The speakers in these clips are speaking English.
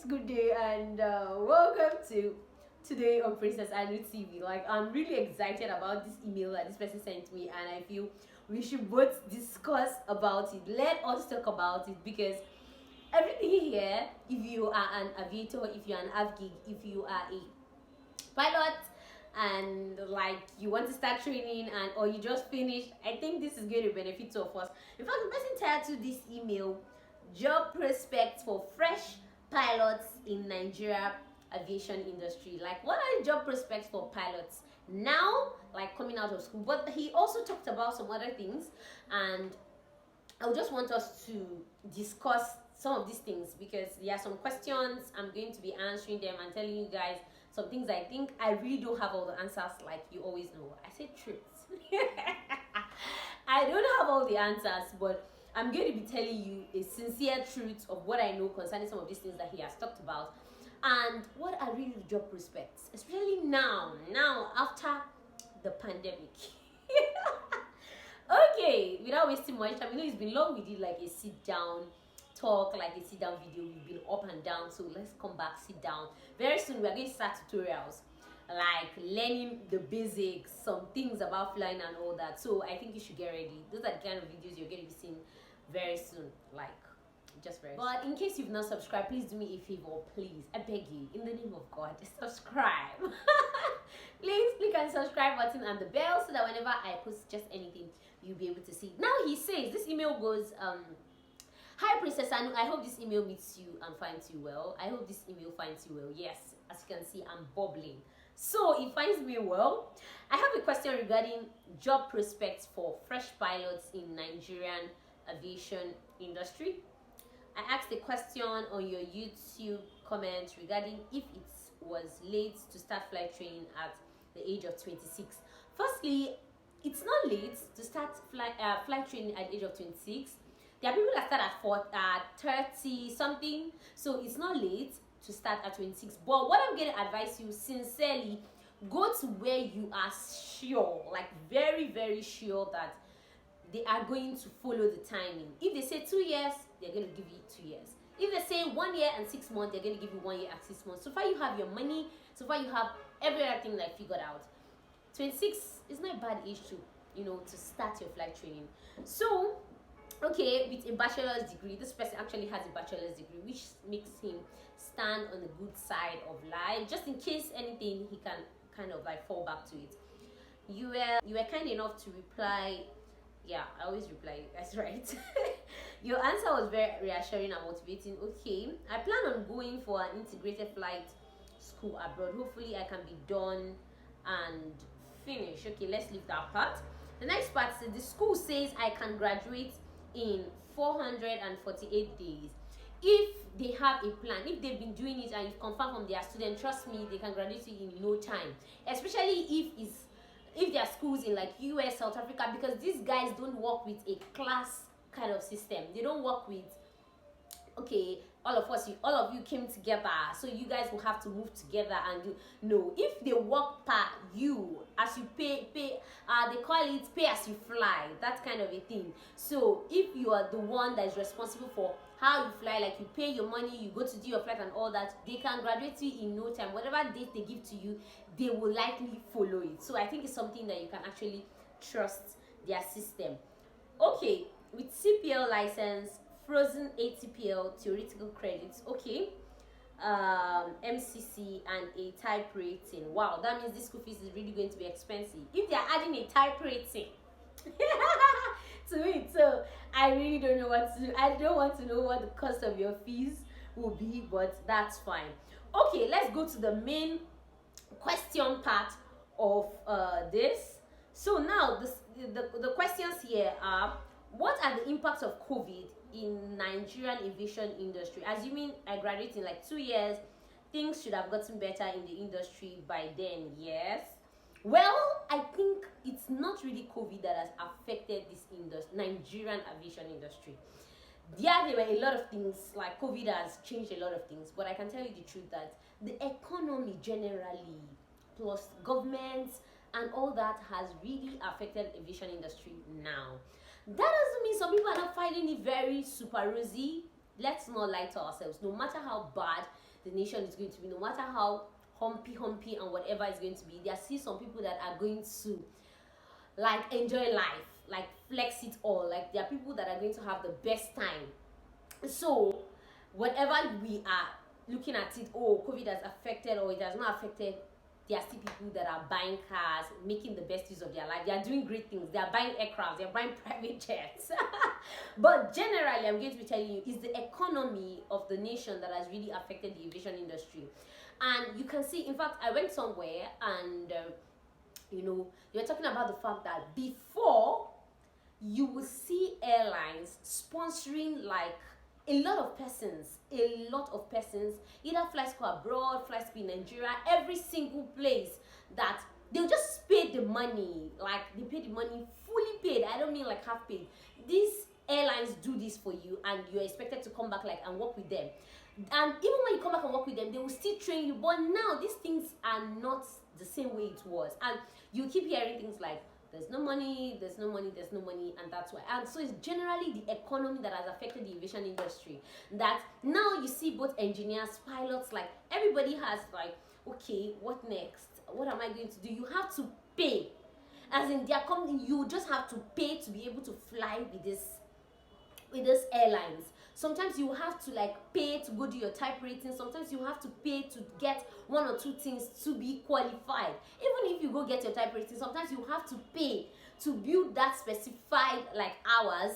good day, and welcome to today on Princess Anu TV. Like, I'm really excited about this email that this person sent me, and I feel we should both discuss about it. Let us talk about it, because everything here, if you are an aviator, if you're an avgig, if you are a pilot, and like you want to start training, and or you just finished, I think this is going to benefit two of us. In fact, the person titled this email "Job Prospects for Fresh Pilots in Nigeria Aviation Industry." Like, what are the job prospects for pilots now, like coming out of school? But he also talked about some other things, and I would just want us to discuss some of these things, because there are some questions I'm going to be answering them and telling you guys some things I think I really don't have all the answers, like you always know. I say truth. I don't have all the answers, but I'm going to be telling you a sincere truth of what I know concerning some of these things that he has talked about, and what are really the job prospects, especially now after the pandemic. Okay, without wasting much time, it's been long. We did like a sit down talk, like a sit down video. We've been up and down, so let's come back, sit down. Very soon we're going to start tutorials, like learning the basics, some things about flying and all that. So I think you should get ready. Those are the kind of videos you're going to be seeing very soon, like just very soon. But in case you've not subscribed, please do me a favor, please, I beg you, in the name of God, subscribe. Please click on the subscribe button and the bell, so that whenever I post just anything, you'll be able to see. Now he says, this email goes, "Hi Princess Anu, I hope this email meets you and finds you well. I hope this email finds you well." Yes, as you can see, I'm bubbling. So it finds me well. "I have a question regarding job prospects for fresh pilots in Nigerian aviation industry. I asked a question on your YouTube comment regarding if it was late to start flight training at the age of 26. Firstly, it's not late to start flight training at the age of 26. There are people that start at 30 something, so it's not late to start at 26. But what I'm going to advise you sincerely, go to where you are sure, like very, very sure that they are going to follow the timing. If they say 2 years, they're going to give you 2 years. If they say 1 year and 6 months, they're going to give you 1 year and 6 months. So far you have your money, so far you have every other thing like figured out. 26 is not a bad age to start your flight training. So okay, with a bachelor's degree, this person actually has a bachelor's degree, which makes him stand on the good side of life. Just in case anything, he can kind of like fall back to it. You were kind enough to reply. Yeah, I always reply, that's right. Your answer was very reassuring and motivating. Okay, I plan on going for an integrated flight school abroad. Hopefully I can be done and finish. Okay, let's leave that part. The next part says the school says I can graduate in 448 days. If they have a plan, if they've been doing it and you've confirmed from their student, trust me, they can graduate in no time. Especially if there are schools in like US, South Africa, because these guys don't work with a class kind of system. They don't work with, okay, all of you came together, so you guys will have to move together and do. No, if they work per you, as you pay, they call it pay as you fly, that kind of a thing. So if you are the one that is responsible for how you fly, like you pay your money, you go to do your flight and all that, they can graduate you in no time. Whatever date they give to you, they will likely follow it. So I think it's something that you can actually trust their system. Okay, with CPL license, frozen ATPL theoretical credits, okay, MCC and a type rating. Wow, that means this school fees is really going to be expensive if they are adding a type rating to it. So I really don't know what to do. I don't want to know what the cost of your fees will be, but that's fine. Okay, let's go to the main question part of this. So now the questions here are: what are the impacts of COVID in Nigerian aviation industry? Assuming I graduate in like 2 years, things should have gotten better in the industry by then. Yes. Well, I think it's not really COVID that has affected this Nigerian aviation industry. There were a lot of things, like COVID has changed a lot of things, but I can tell you the truth that the economy generally, plus governments and all that, has really affected aviation industry now. That doesn't mean some people are not finding it very super rosy. Let's not lie to ourselves. No matter how bad the nation is going to be, no matter how humpy and whatever is going to be, there are still some people that are going to like enjoy life, like flex it all. Like there are people that are going to have the best time. So whatever we are looking at it, oh, COVID has affected or it has not affected, there are still people that are buying cars, making the best use of their life. They are doing great things. They are buying aircraft. They are buying private jets. But generally, I'm going to be telling you, it's the economy of the nation that has really affected the aviation industry. And you can see, in fact, I went somewhere and, you know, they were talking about the fact that before, you will see airlines sponsoring like a lot of persons, either flights go abroad, flights to Nigeria, every single place that they'll just pay the money, like they pay the money fully paid. I don't mean like half paid. These airlines do this for you, and you're expected to come back like and work with them. And even when you come back and work with them, they will still train you. But now these things are not the same way it was, and you keep hearing things like, there's no money, and that's why. And so it's generally the economy that has affected the aviation industry. That now you see both engineers, pilots, like everybody has like, okay, what next? What am I going to do? You have to pay. As in their company, you just have to pay to be able to fly with these airlines. Sometimes you have to like pay to go do your type rating. Sometimes you have to pay to get one or two things to be qualified. Even if you go get your type rating, sometimes you have to pay to build that specified like hours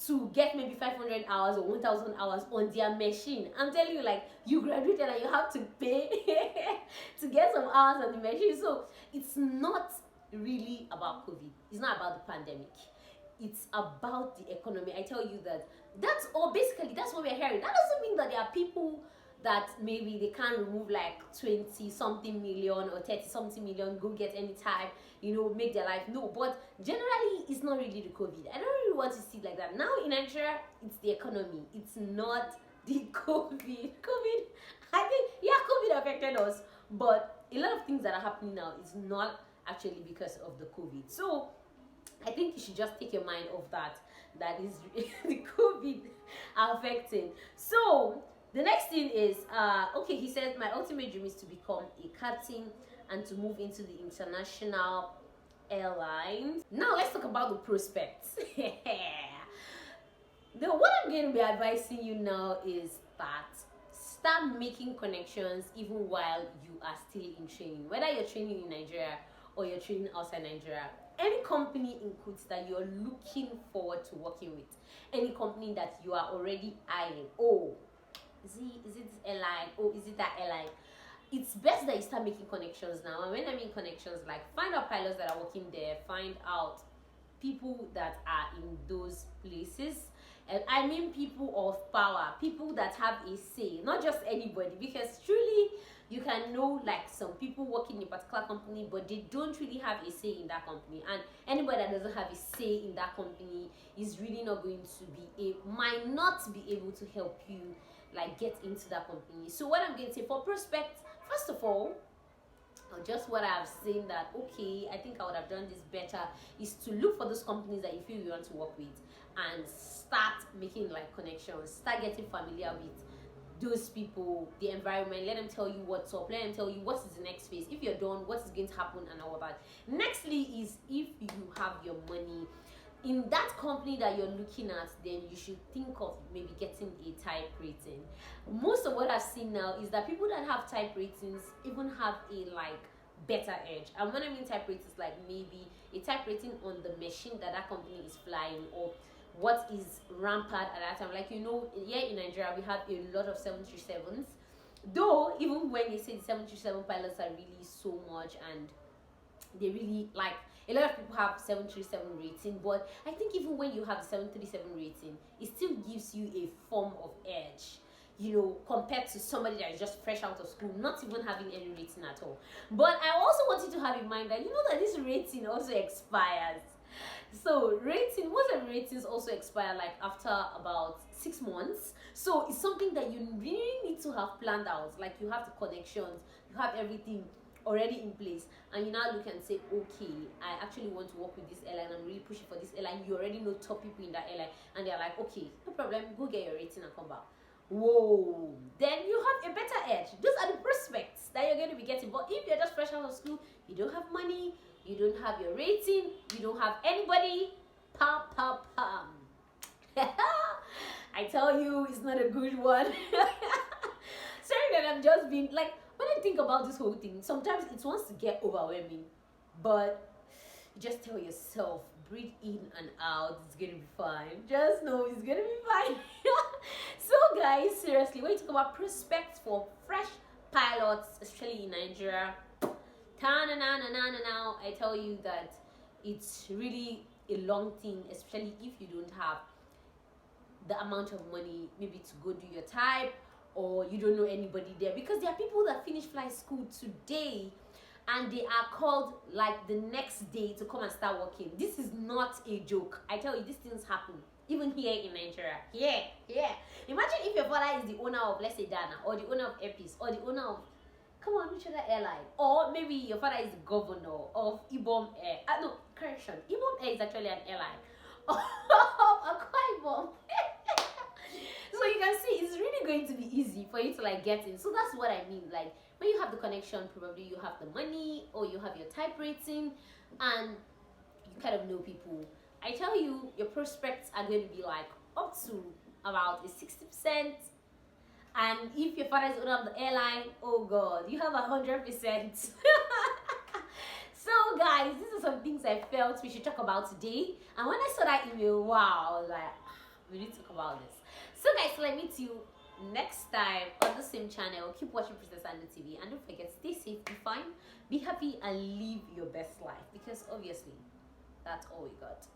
to get maybe 500 hours or 1000 hours on their machine. I'm telling you, like, you graduated and you have to pay to get some hours on the machine. So it's not really about COVID. It's not about the pandemic. It's about the economy. I tell you that's all. Basically, that's what we're hearing. That doesn't mean that there are people that maybe they can't remove like 20 something million or 30 something million, go get any type, you know, make their life. No, but generally it's not really the COVID. I don't really want to see it like that. Now in Nigeria, it's the economy. It's not the COVID. I think, yeah, COVID affected us, but a lot of things that are happening now is not actually because of the COVID. So I think you should just take your mind off that is the COVID affecting. So the next thing is, okay, he says, my ultimate dream is to become a captain and to move into the international airlines. Now let's talk about the prospects. What I'm going to be advising you now is that start making connections even while you are still in training. Whether you're training in Nigeria or you're training outside Nigeria, any company in quotes that you're looking forward to working with, any company that you are already eyeing, oh, is it this airline? Oh, is it that airline? It's best that you start making connections now. And when I mean connections, like find out pilots that are working there, find out people that are in those places. And I mean people of power, people that have a say, not just anybody, because truly you can know like some people working in a particular company, but they don't really have a say in that company. And anybody that doesn't have a say in that company is really not going to might not be able to help you like get into that company. So what I'm going to say for prospects, first of all, or just what I've seen that, okay, I think I would have done this better, is to look for those companies that you feel you want to work with and start making like connections, start getting familiar with those people, the environment. Let them tell you what's up, let them tell you what is the next phase. If you're done, what is going to happen and all that. Nextly is, if you have your money in that company that you're looking at, then you should think of maybe getting a type rating. Most of what I've seen now is that people that have type ratings even have a like better edge. And when I mean type ratings, like maybe a type rating on the machine that company is flying, or what is rampant at that time. Like, you know, here in Nigeria we have a lot of 737s, though even when they say the 737 pilots are really so much and they really like, a lot of people have 737 rating, but I think even when you have the 737 rating, it still gives you a form of edge, you know, compared to somebody that is just fresh out of school, not even having any rating at all. But I also want you to have in mind that, you know, that this rating also expires. So most of the ratings also expire like after about 6 months. So it's something that you really need to have planned out. Like, you have the connections, you have everything already in place, and you now look and say, okay, I actually want to work with this airline, I'm really pushing for this airline. You already know top people in that airline, and they're like, okay, no problem, go get your rating and come back. whoa, then you have a better edge. Those are the prospects that you're going to be getting. But if you're just fresh out of school, you don't have money, you don't have your rating, you don't have anybody, pam pam pam. I tell you, it's not a good one. Sorry that I'm just being like, when I think about this whole thing, sometimes it wants to get overwhelming, but just tell yourself, breathe in and out, it's gonna be fine. Just know it's gonna be fine. So guys, seriously, when you talk about prospects for fresh pilots, especially in Nigeria, now I tell you that it's really a long thing, especially if you don't have the amount of money maybe to go do your type, or you don't know anybody there, because there are people that finish flight school today and they are called like the next day to come and start working. This is not a joke. I tell you, these things happen even here in Nigeria. Yeah. Imagine if your father is the owner of, let's say, Dana, or the owner of Epis, or the owner of, come on, which other airline? Or maybe your father is the governor of Ibom Air. No, correction. Ibom Air is actually an airline. Of Akwa Ibom. So you can see it's really going to be easy for you to like get in. So that's what I mean. Like, when you have the connection, probably you have the money, or you have your type rating, and you kind of know people. I tell you, your prospects are going to be like up to about a 60%. And if your father is owner of the airline, oh god, you have 100%. So guys, these are some things I felt we should talk about today. And when I saw that email, wow, I was like, we need to talk about this. So guys, let me meet you next time on the same channel. Keep watching Princess Anu-TV, and don't forget, stay safe, be fine, be happy, and live your best life, because obviously that's all we got.